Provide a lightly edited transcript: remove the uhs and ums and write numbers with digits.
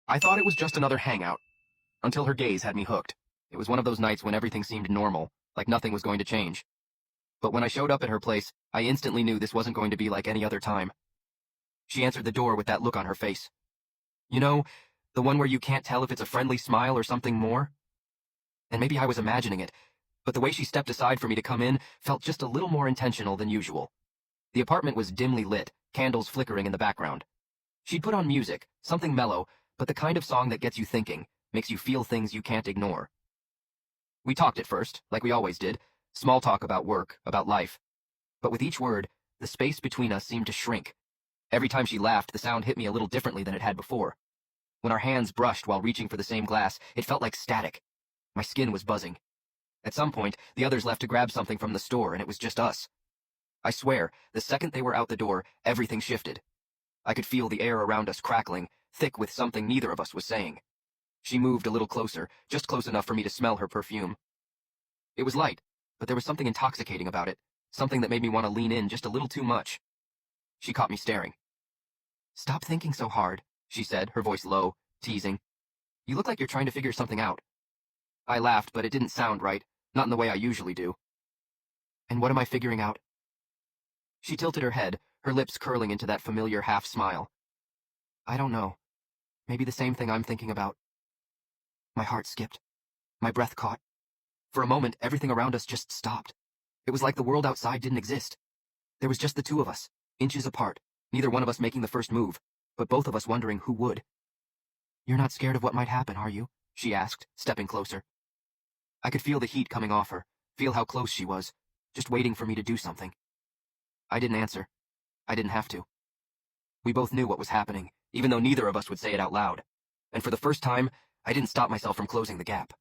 I thought it was just another hangout, until her gaze had me hooked. It was one of those nights when everything seemed normal, like nothing was going to change. But when I showed up at her place, I instantly knew this wasn't going to be like any other time. She answered the door with that look on her face. You know, the one where you can't tell if it's a friendly smile or something more? And maybe I was imagining it, but the way she stepped aside for me to come in felt just a little more intentional than usual. The apartment was dimly lit, candles flickering in the background. She'd put on music, something mellow, but the kind of song that gets you thinking, makes you feel things you can't ignore. We talked at first, like we always did, small talk about work, about life. But with each word, the space between us seemed to shrink. Every time she laughed, the sound hit me a little differently than it had before. When our hands brushed while reaching for the same glass, it felt like static. My skin was buzzing. At some point, the others left to grab something from the store, and it was just us. I swear, the second they were out the door, everything shifted. I could feel the air around us crackling, thick with something neither of us was saying. She moved a little closer, just close enough for me to smell her perfume. It was light, but there was something intoxicating about it, something that made me want to lean in just a little too much. She caught me staring. "Stop thinking so hard," she said, her voice low, teasing. "You look like you're trying to figure something out." I laughed, but it didn't sound right, not in the way I usually do. "And what am I figuring out?" She tilted her head, her lips curling into that familiar half-smile. "I don't know. Maybe the same thing I'm thinking about." My heart skipped. My breath caught. For a moment, everything around us just stopped. It was like the world outside didn't exist. There was just the two of us, inches apart, neither one of us making the first move, but both of us wondering who would. "You're not scared of what might happen, are you?" she asked, stepping closer. I could feel the heat coming off her, feel how close she was, just waiting for me to do something. I didn't answer. I didn't have to. We both knew what was happening, even though neither of us would say it out loud. And for the first time, I didn't stop myself from closing the gap.